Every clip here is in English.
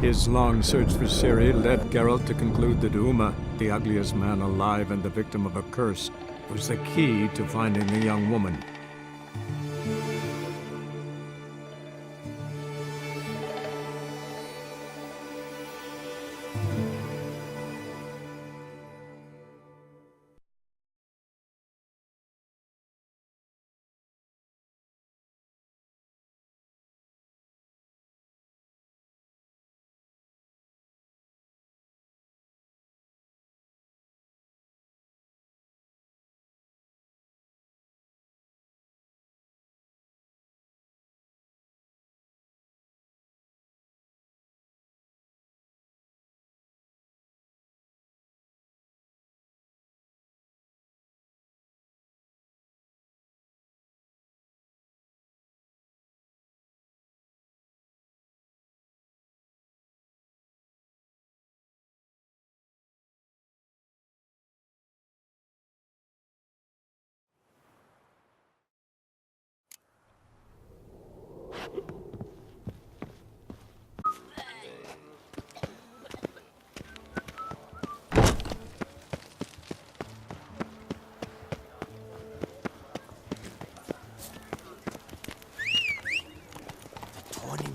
His long search for Ciri led Geralt to conclude that Uma, the ugliest man alive and the victim of a curse, was the key to finding the young woman.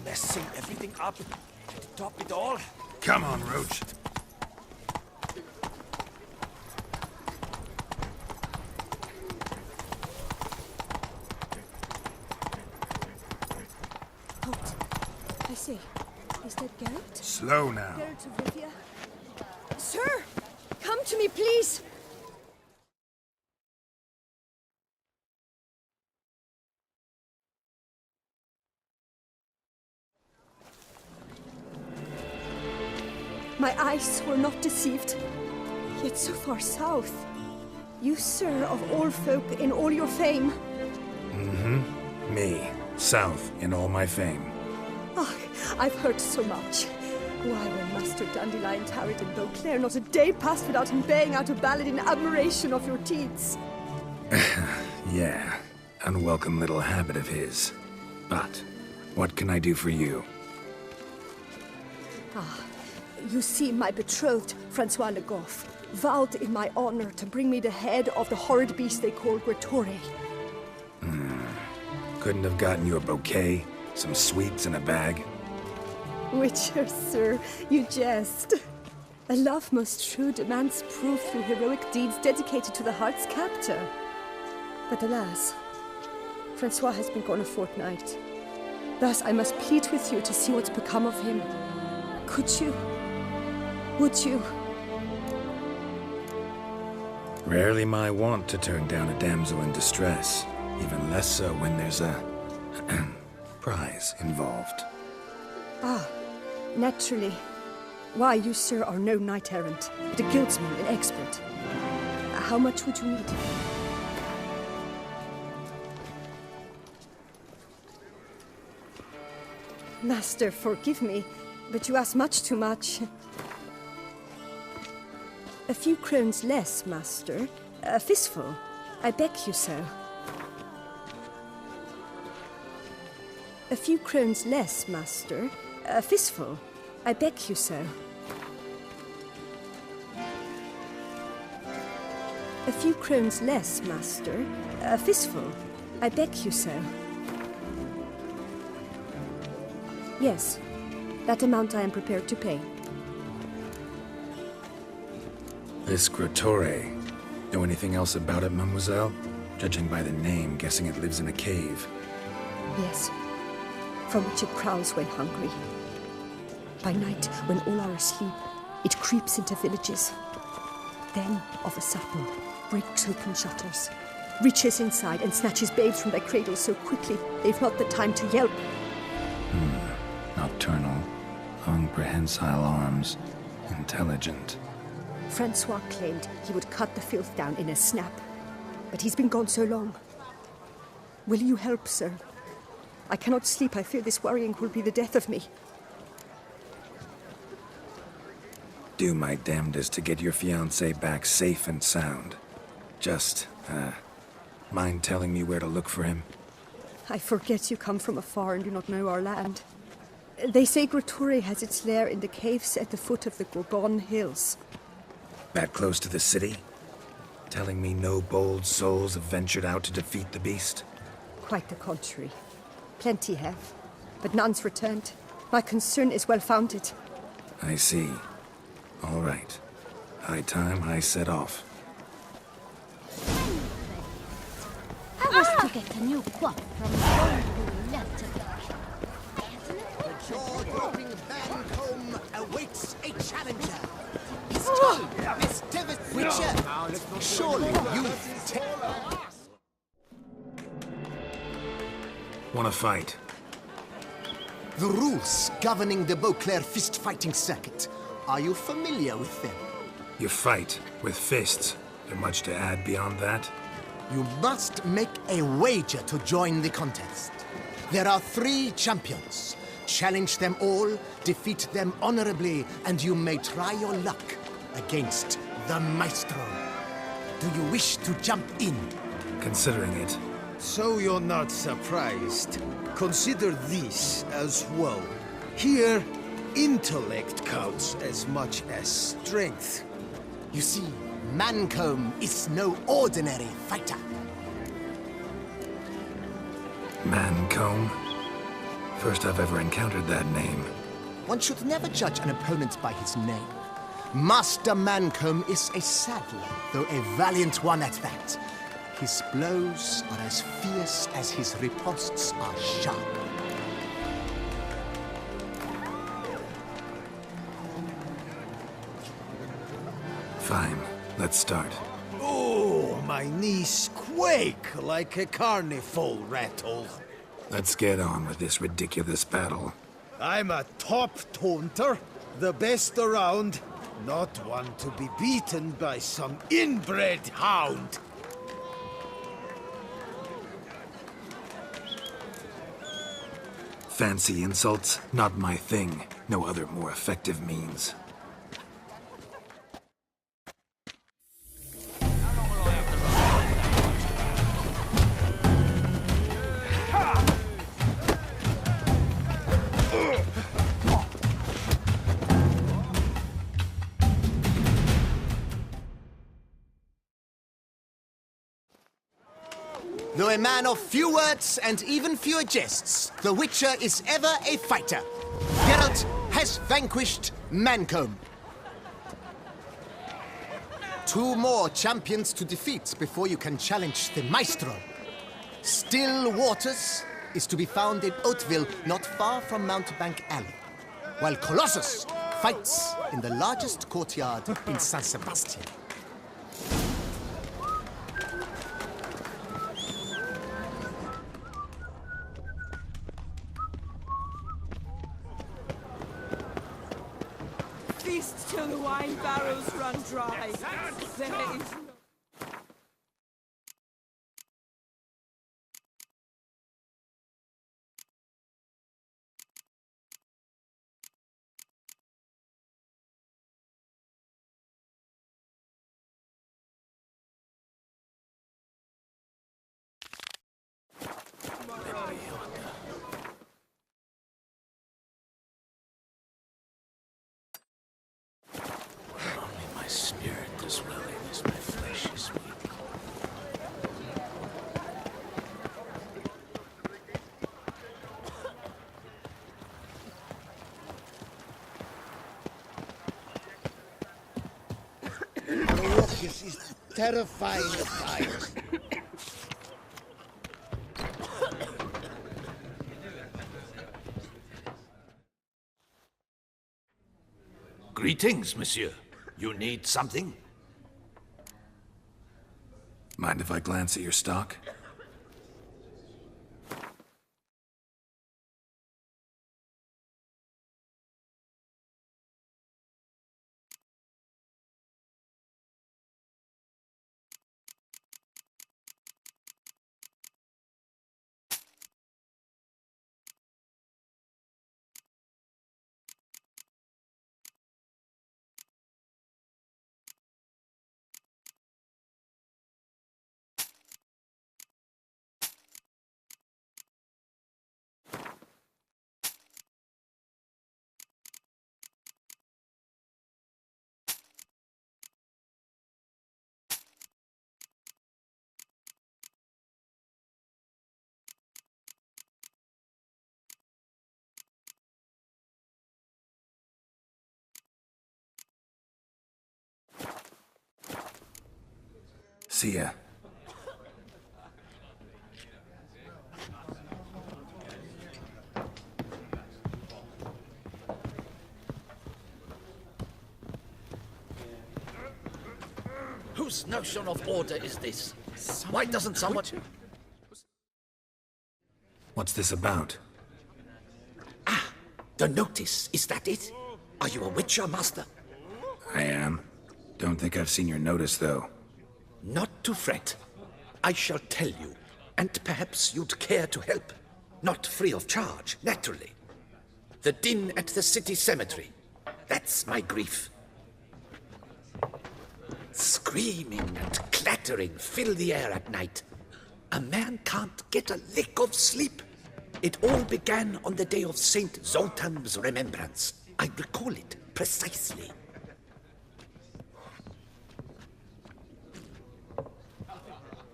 Messing everything up to top it all. Come on, Roach. Halt. I say, is that Geralt? Slow now. Geralt of Rivia? Sir! Come to me, please! My eyes were not deceived, yet so far south. You, sir, of all folk in all your fame. Mm-hmm. Me, south in all my fame. Ah, I've heard so much. Why, when Master Dandelion tarried in Beauclair, not a day passed without him baying out a ballad in admiration of your deeds. Yeah, unwelcome little habit of his. But, what can I do for you? You see, my betrothed, Francois Le Goff, vowed in my honor to bring me the head of the horrid beast they call Grattore. Couldn't have gotten you a bouquet, some sweets in a bag? Witcher, sir, you jest. A love most true demands proof through heroic deeds dedicated to the heart's captor. But alas, Francois has been gone a fortnight. Thus I must plead with you to see what's become of him. Could you? Would you? Rarely my wont to turn down a damsel in distress, even less so when there's a prize involved. Ah, naturally. Why, you, sir, are no knight-errant, but a guildsman, an expert. How much would you need? Master, forgive me, but you ask much too much. A few crowns less, master. A fistful. I beg you so. A few crowns less, master. A fistful. I beg you so. A few crowns less, master. A fistful. I beg you so. Yes, that amount I am prepared to pay. This Grattore. Know anything else about it, mademoiselle? Judging by the name, guessing it lives in a cave. Yes, from which it prowls when hungry. By night, when all are asleep, it creeps into villages. Then, of a sudden, breaks open shutters, reaches inside and snatches babes from their cradles so quickly they've not the time to yelp. Nocturnal, long prehensile arms, intelligent. Francois claimed he would cut the filth down in a snap, but he's been gone so long. Will you help, sir? I cannot sleep. I fear this worrying will be the death of me. Do my damnedest to get your fiancé back safe and sound. Just, mind telling me where to look for him? I forget you come from afar and do not know our land. They say Groturi has its lair in the caves at the foot of the Gorgon Hills. That close to the city? Telling me no bold souls have ventured out to defeat the beast? Quite the contrary. Plenty have, but none's returned. My concern is well-founded. I see. All right. High time I set off. I was to get a new quaff from the old who left ago. Jaw-dropping Bancombe awaits a challenger. His tongue, Miss Devitt Witcher. Surely you Wanna fight? The rules governing the Beauclair fist-fighting circuit. Are you familiar with them? You fight with fists. There much to add beyond that? You must make a wager to join the contest. There are 3 champions. Challenge them all, defeat them honorably, and you may try your luck against the Maestro. Do you wish to jump in? Considering it. So you're not surprised. Consider this as well. Here, intellect counts as much as strength. You see, Mancombe is no ordinary fighter. Mancombe? First I've ever encountered that name. One should never judge an opponent by his name. Master Mancombe is a saddler, though a valiant one at that. His blows are as fierce as his riposts are sharp. Fine, let's start. Oh, my knees quake like a carnival rattle. Let's get on with this ridiculous battle. I'm a top taunter, the best around, not one to be beaten by some inbred hound. Fancy insults? Not my thing. No other more effective means. Though a man of few words and even fewer jests, the Witcher is ever a fighter. Geralt has vanquished Mancombe. 2 more champions to defeat before you can challenge the Maestro. Still Waters is to be found in Oatville, not far from Mountebank Alley, while Colossus fights in the largest courtyard in San Sebastian. Feast till the wine barrels run dry. There is no... My spirit is willing as my flesh is weak. The raucous is terrifying at times. Greetings, monsieur. You need something? Mind if I glance at your stock? See ya. Whose notion of order is this? Why doesn't someone... What's this about? The notice, is that it? Are you a witcher, master? I am. Don't think I've seen your notice, though. Not to fret. I shall tell you, and perhaps you'd care to help. Not free of charge, naturally. The din at the city cemetery. That's my grief. Screaming and clattering fill the air at night. A man can't get a lick of sleep. It all began on the day of Saint Zoltan's remembrance. I recall it precisely.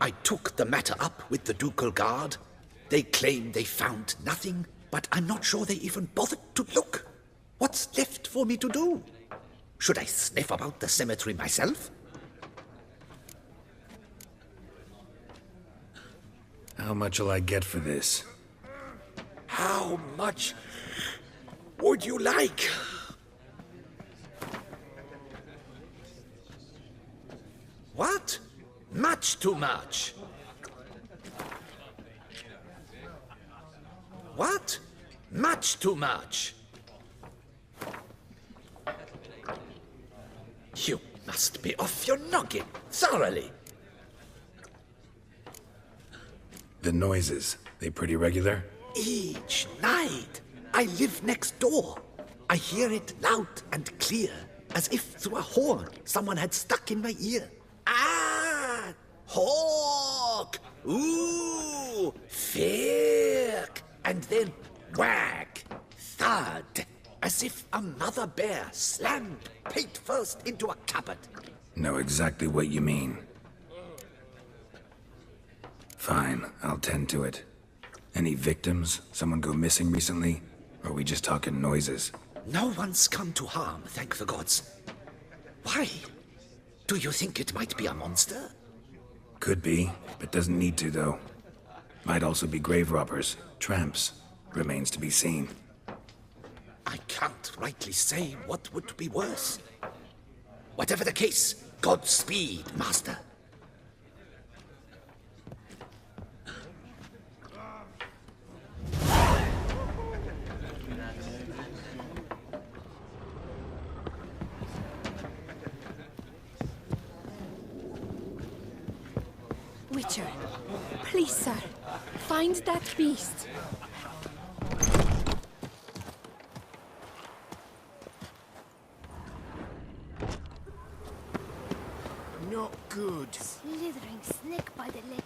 I took the matter up with the ducal guard. They claim they found nothing, but I'm not sure they even bothered to look. What's left for me to do? Should I sniff about the cemetery myself? How much'll I get for this? How much would you like? What? Much too much. What? Much too much. You must be off your noggin, thoroughly. The noises, they pretty regular? Each night. I live next door. I hear it loud and clear, as if through a horn someone had stuck in my ear. Ah! Hawk! Ooh! Firk! And then whack! Thud! As if a mother bear slammed pate first into a cupboard. Know exactly what you mean. Fine, I'll tend to it. Any victims? Someone go missing recently? Or are we just talking noises? No one's come to harm, thank the gods. Why? Do you think it might be a monster? Could be, but doesn't need to, though. Might also be grave robbers, tramps. Remains to be seen. I can't rightly say what would be worse. Whatever the case, Godspeed, master. Witcher, please, sir, find that beast. Not good. Slithering snake by the leg.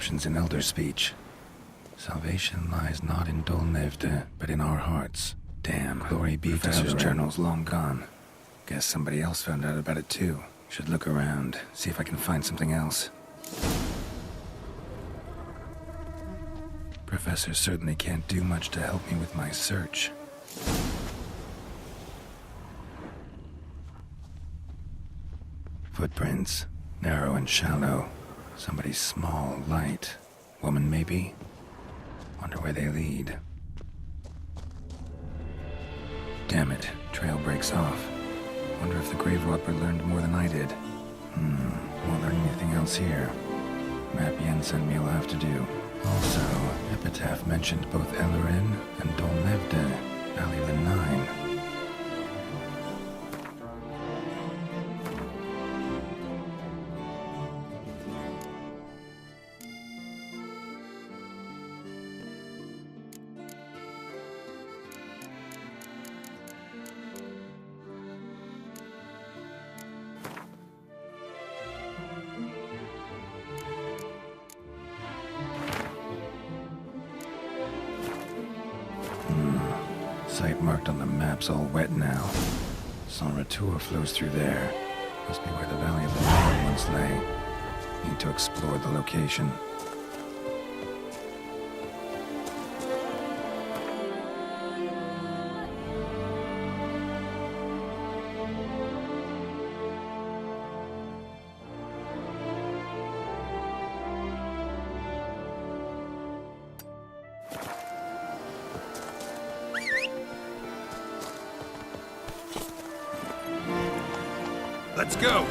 inscriptions in Elder speech. Salvation lies not in Dol Nevde, but in our hearts. Damn, glory be to Professor's journal's long gone. Guess somebody else found out about it too. Should look around, see if I can find something else. Professor certainly can't do much to help me with my search. Footprints, narrow and shallow. Somebody small, light. Woman, maybe? Wonder where they lead. Damn it, trail breaks off. Wonder if the grave robber learned more than I did. Won't learn anything else here. Map Yen sent me will have to do. Also, Epitaph mentioned both Ellerin and Dol Nevde, Valley of the Nine. Site marked on the map's all wet now. San Retour flows through there. Must be where the Valley of the Nine once lay. Need to explore the location. Let's go!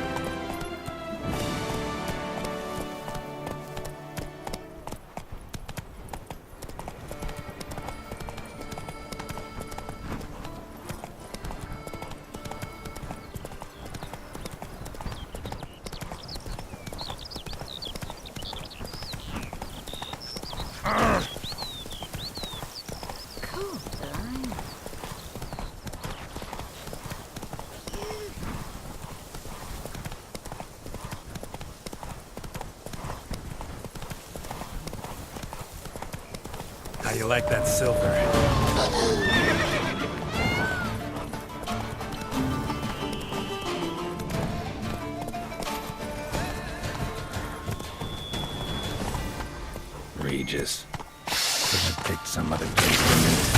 How you like that silver? Regis. Could have picked some other place for me.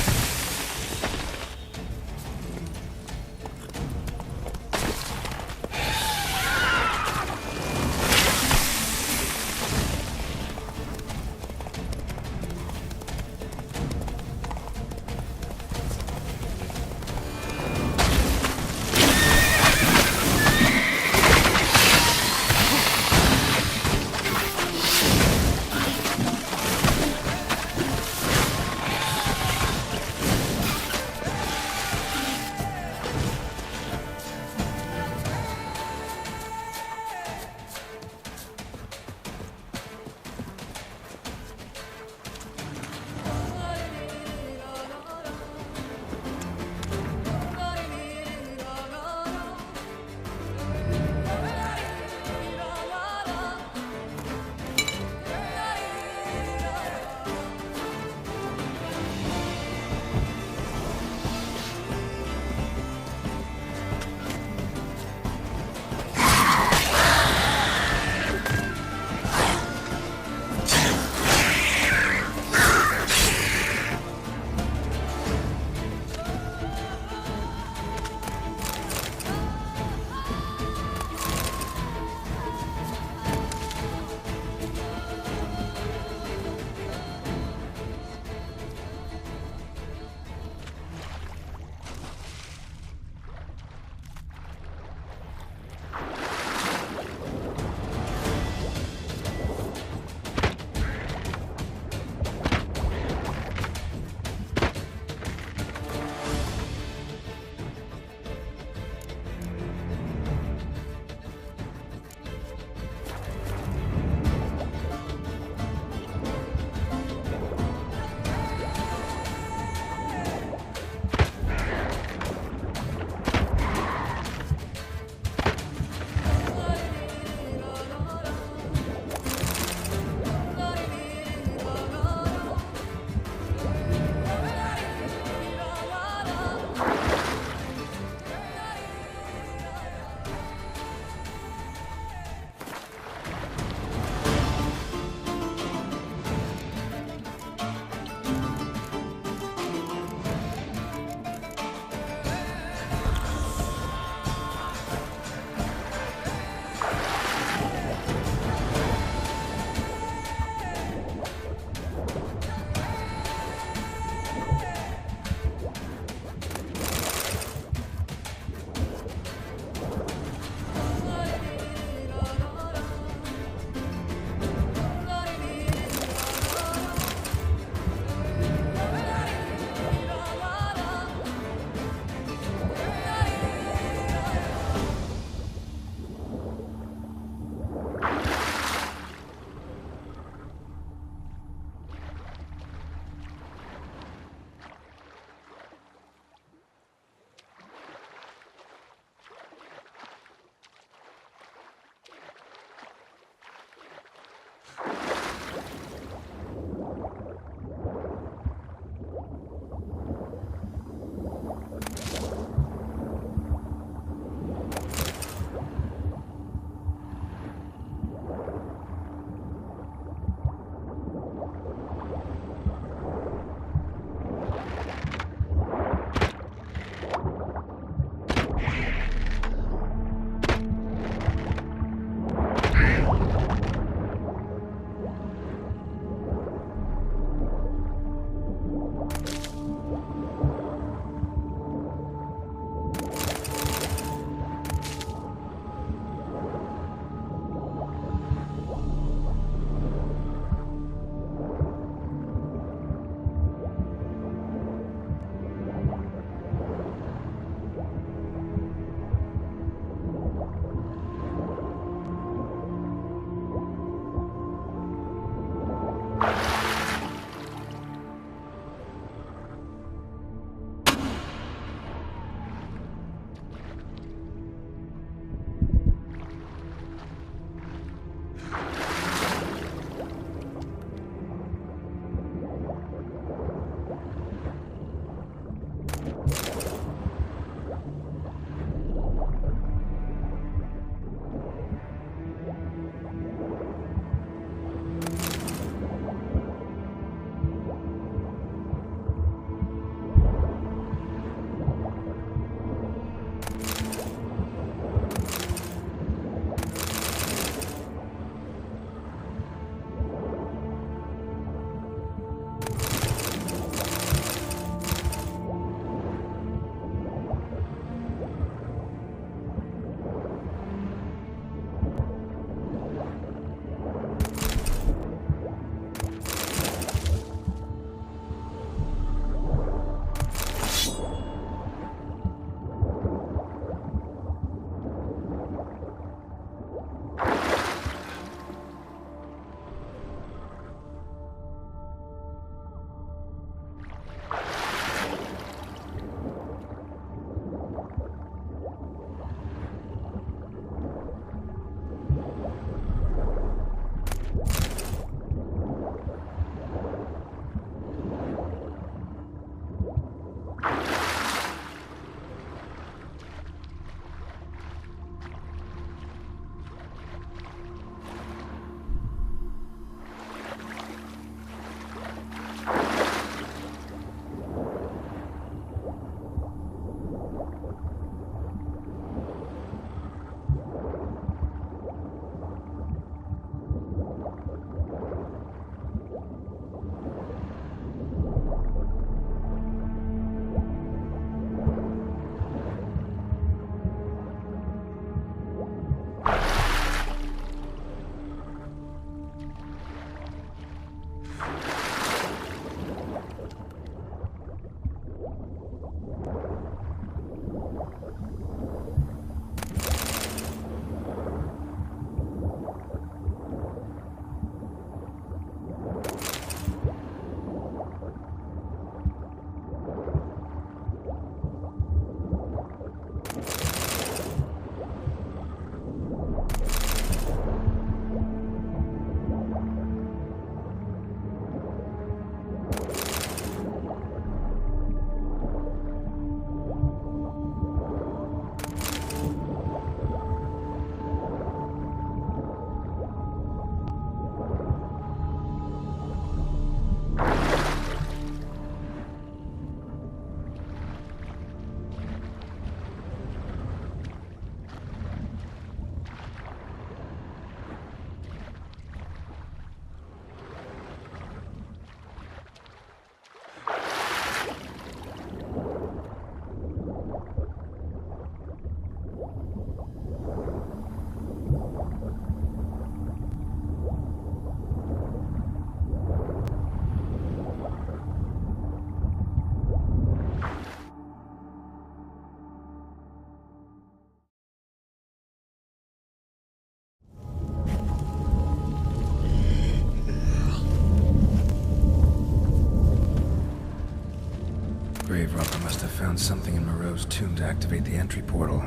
found something in Moreau's tomb to activate the entry portal.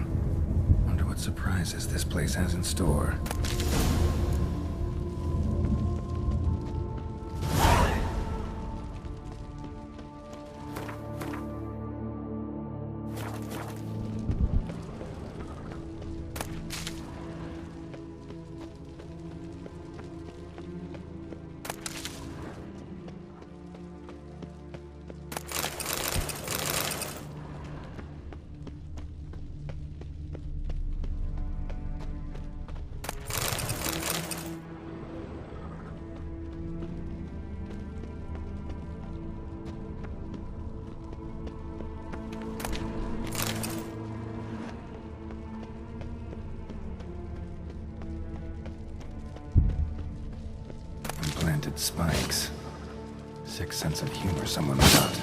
Wonder what surprises this place has in store. Implanted spikes. Sick sense of humor someone's got.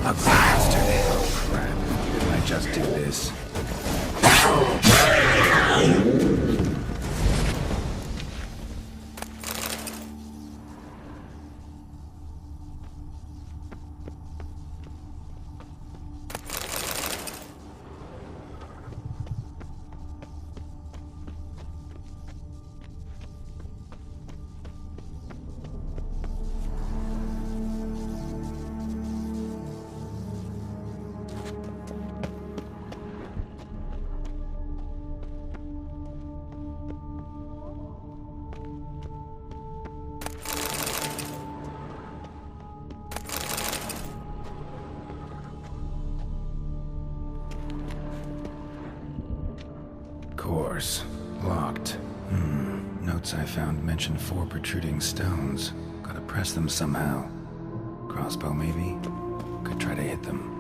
Ugly bastard. Oh, crap. Didn't I just do this? Course. Locked. Notes I found mention 4 protruding stones. Gotta press them somehow. Crossbow, maybe? Could try to hit them.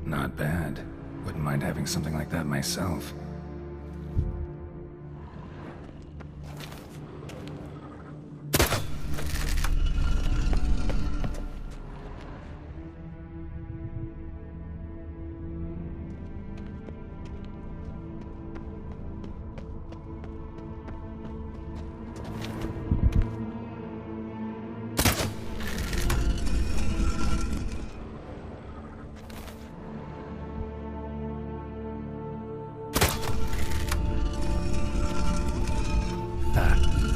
Not bad. Wouldn't mind having something like that myself.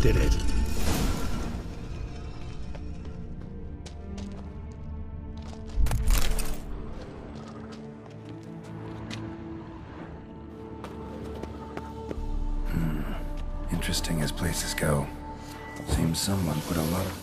Did it. Interesting as places go. Seems someone put a lot of...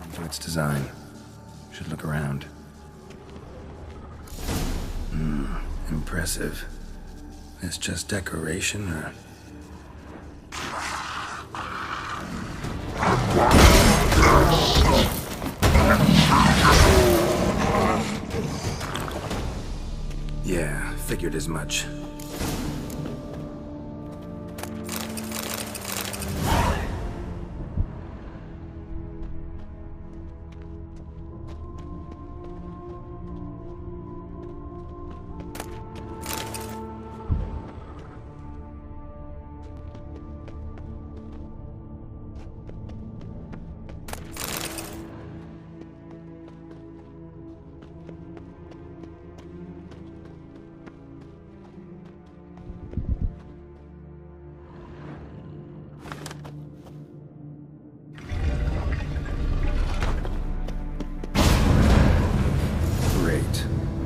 into its design. Should look around. Impressive. It's just decoration, or... Yeah, figured as much.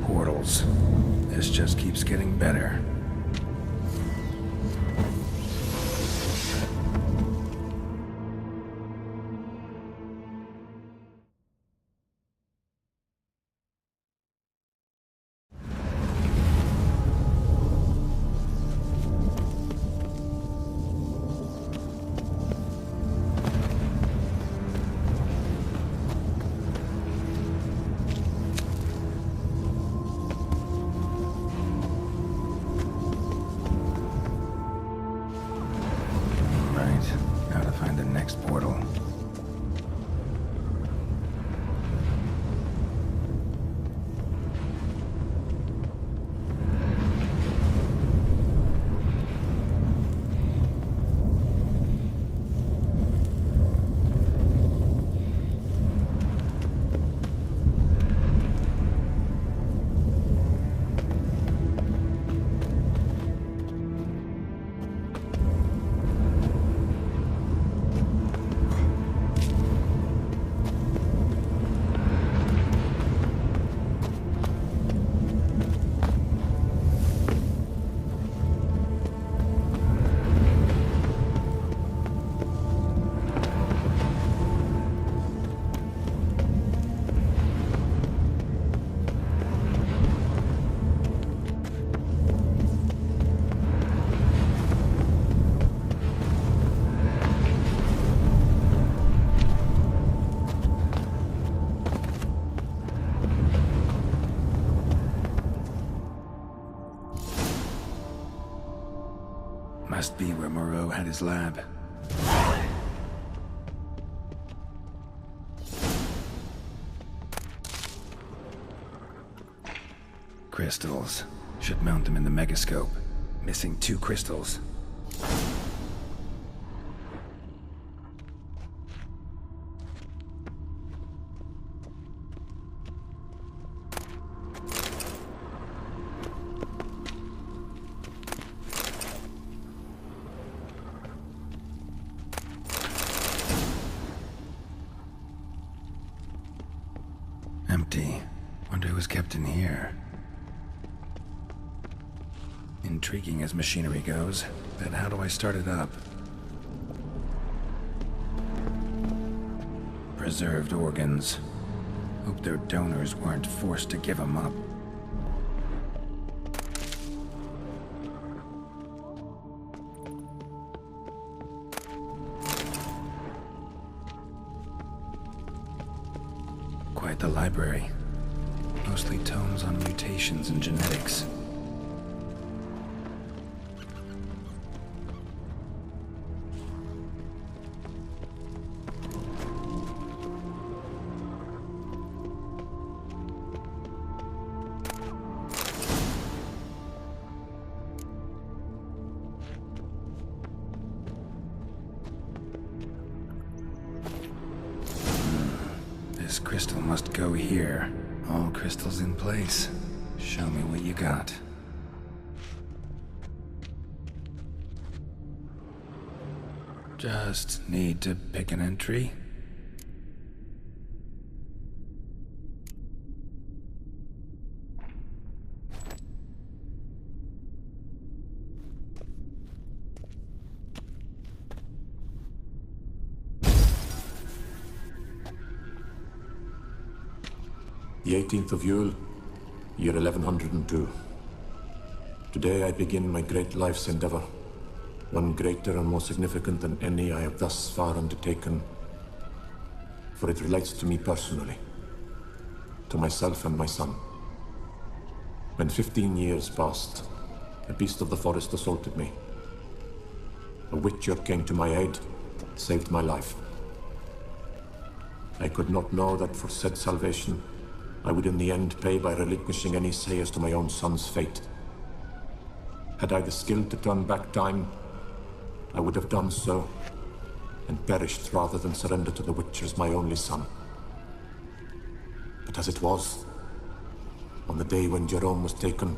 Portals. This just keeps getting better. Must be where Moreau had his lab. Crystals. Should mount them in the megascope. Missing 2 crystals. Empty. Wonder who was kept in here. Intriguing as machinery goes, then how do I start it up? Preserved organs. Hope their donors weren't forced to give them up. Quite the library. Mostly tomes on mutations and genetics. This crystal must go here. All crystals in place. Show me what you got. Just need to pick an entry. The 18th of Yule, year 1102. Today I begin my great life's endeavor, one greater and more significant than any I have thus far undertaken, for it relates to me personally, to myself and my son. When 15 years passed, a beast of the forest assaulted me. A witcher came to my aid, saved my life. I could not know that for said salvation, I would in the end pay by relinquishing any say as to my own son's fate. Had I the skill to turn back time, I would have done so, and perished rather than surrender to the Witchers my only son. But as it was, on the day when Jerome was taken,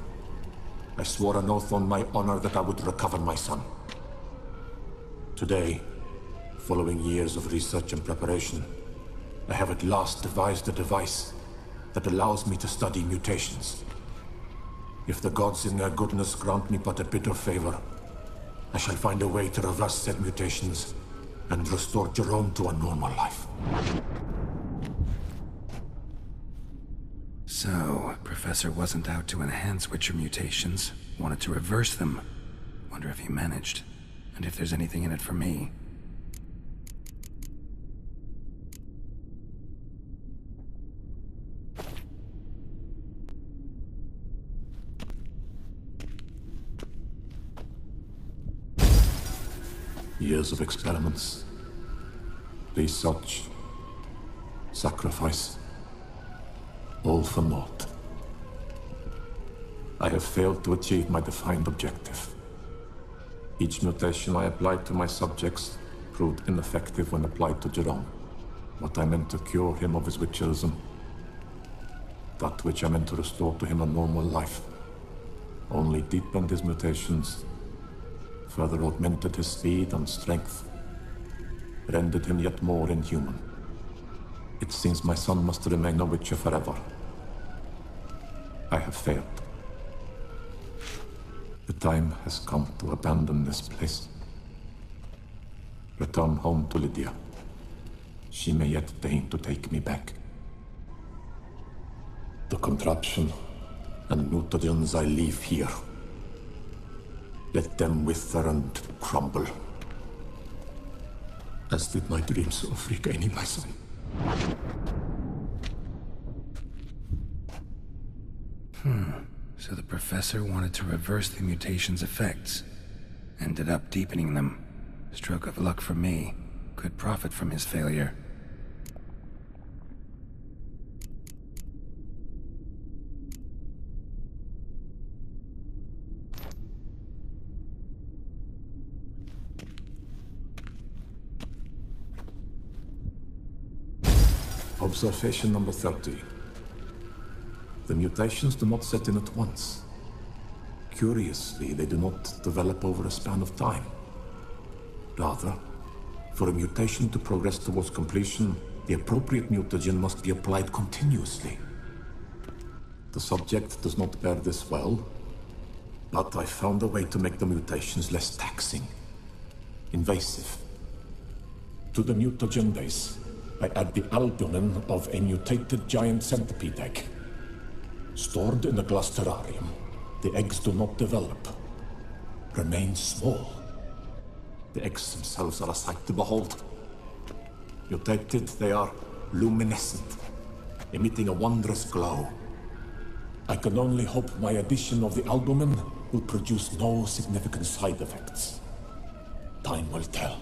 I swore an oath on my honor that I would recover my son. Today, following years of research and preparation, I have at last devised a device that allows me to study mutations. If the gods in their goodness grant me but a bit of favor, I shall find a way to reverse said mutations and restore Jerome to a normal life. So, Professor wasn't out to enhance Witcher mutations, wanted to reverse them. Wonder if he managed, and if there's anything in it for me. Years of experiments, research, sacrifice, all for naught. I have failed to achieve my defined objective. Each mutation I applied to my subjects proved ineffective when applied to Jerome. What I meant to cure him of his witcherism, that which I meant to restore to him a normal life, only deepened his mutations, further augmented his speed and strength, rendered him yet more inhuman. It seems my son must remain a witcher forever. I have failed. The time has come to abandon this place. Return home to Lydia. She may yet deign to take me back. The contraption and mutagens I leave here, let them wither and crumble, as did my dreams of regaining my son. So the Professor wanted to reverse the mutation's effects. Ended up deepening them. Stroke of luck for me. Could profit from his failure. Observation number 30. The mutations do not set in at once. Curiously, they do not develop over a span of time. Rather, for a mutation to progress towards completion, the appropriate mutagen must be applied continuously. The subject does not bear this well, but I found a way to make the mutations less taxing, invasive. To the mutagen base, I add the albumin of a mutated giant centipede egg. Stored in a glass terrarium, the eggs do not develop, remain small. The eggs themselves are a sight to behold. Mutated, they are luminescent, emitting a wondrous glow. I can only hope my addition of the albumin will produce no significant side effects. Time will tell.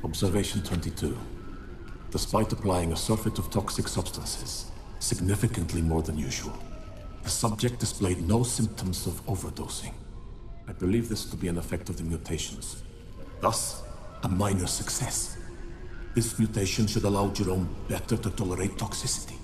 Observation 22. Despite applying a surfeit of toxic substances, significantly more than usual, the subject displayed no symptoms of overdosing. I believe this to be an effect of the mutations. Thus, a minor success. This mutation should allow Jerome better to tolerate toxicity.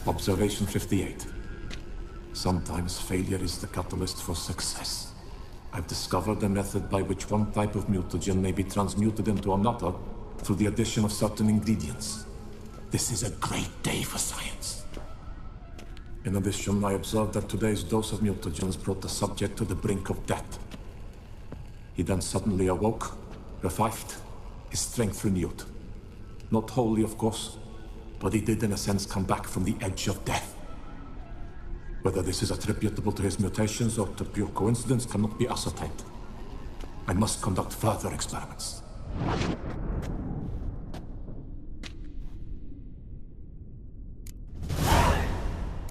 Observation 58. Sometimes failure is the catalyst for success. I've discovered a method by which one type of mutagen may be transmuted into another through the addition of certain ingredients. This is a great day for science. In addition, I observed that today's dose of mutagens brought the subject to the brink of death. He then suddenly awoke, revived, his strength renewed. Not wholly, of course, but he did in a sense come back from the edge of death. Whether this is attributable to his mutations or to pure coincidence cannot be ascertained. I must conduct further experiments.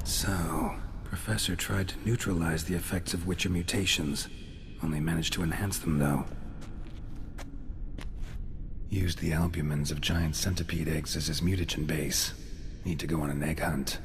So, Professor tried to neutralize the effects of Witcher mutations. Only managed to enhance them, though. Used the albumins of giant centipede eggs as his mutagen base. Need to go on an egg hunt.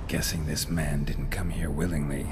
Guessing this man didn't come here willingly.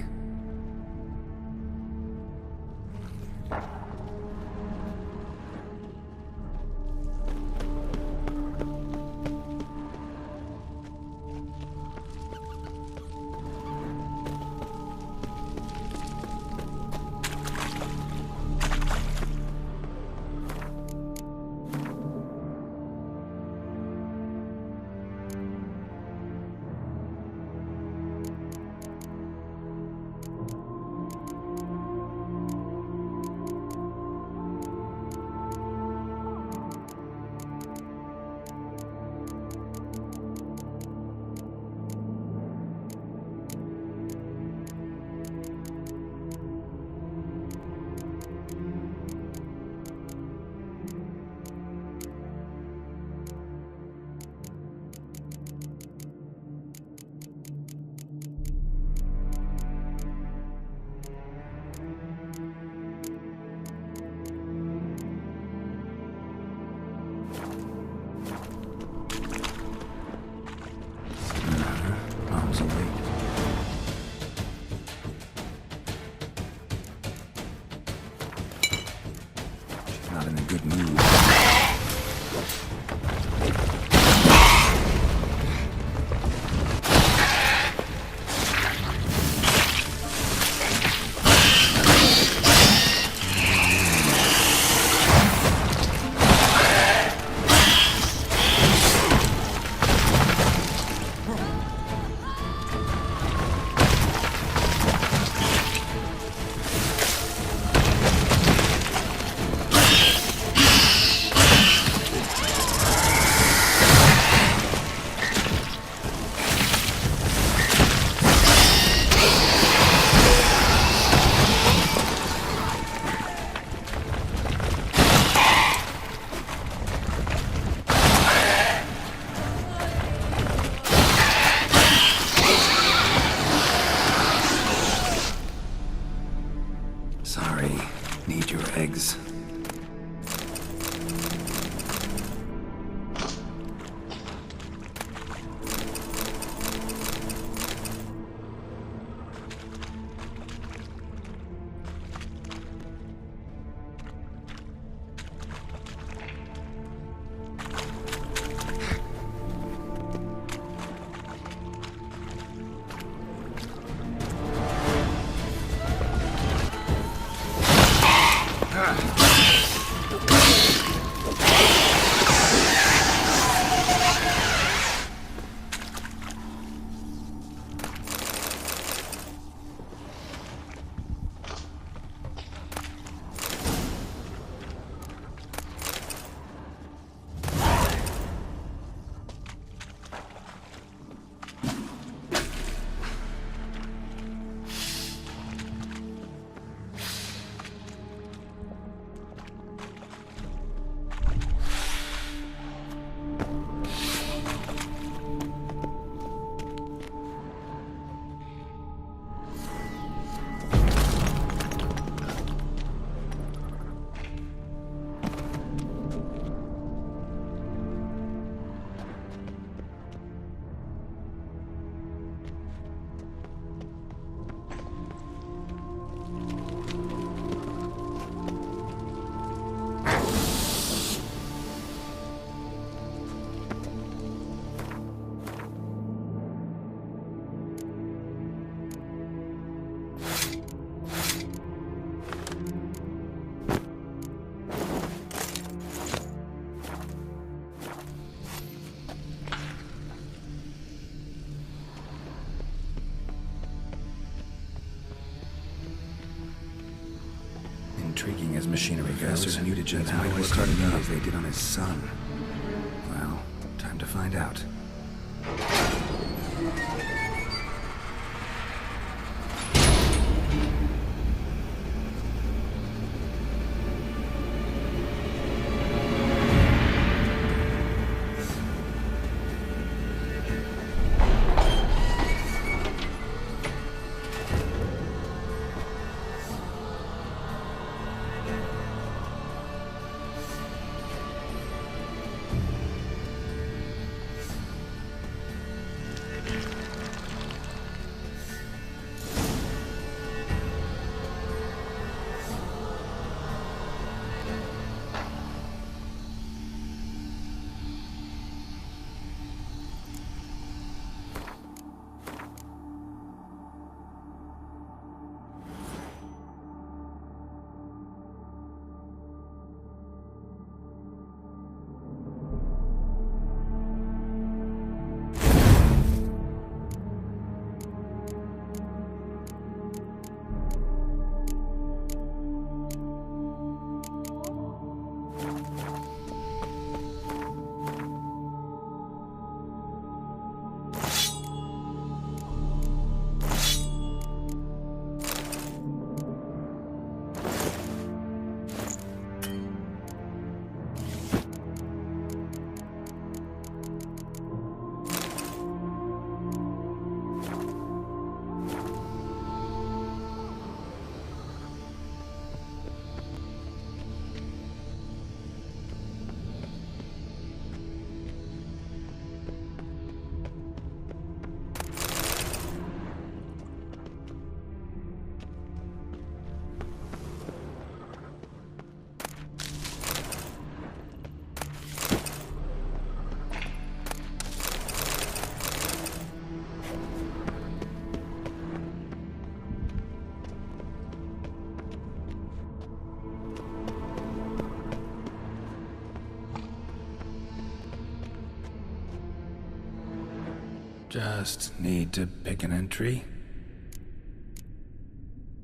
intriguing as machinery goes. Professor's mutagens might work hard enough as they did on his son. Well, time to find out. Just need to pick an entry.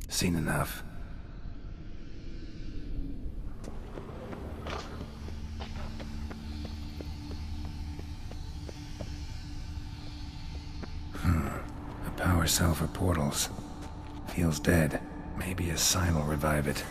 Seen enough. A power cell for portals. Feels dead. Maybe a sign will revive it.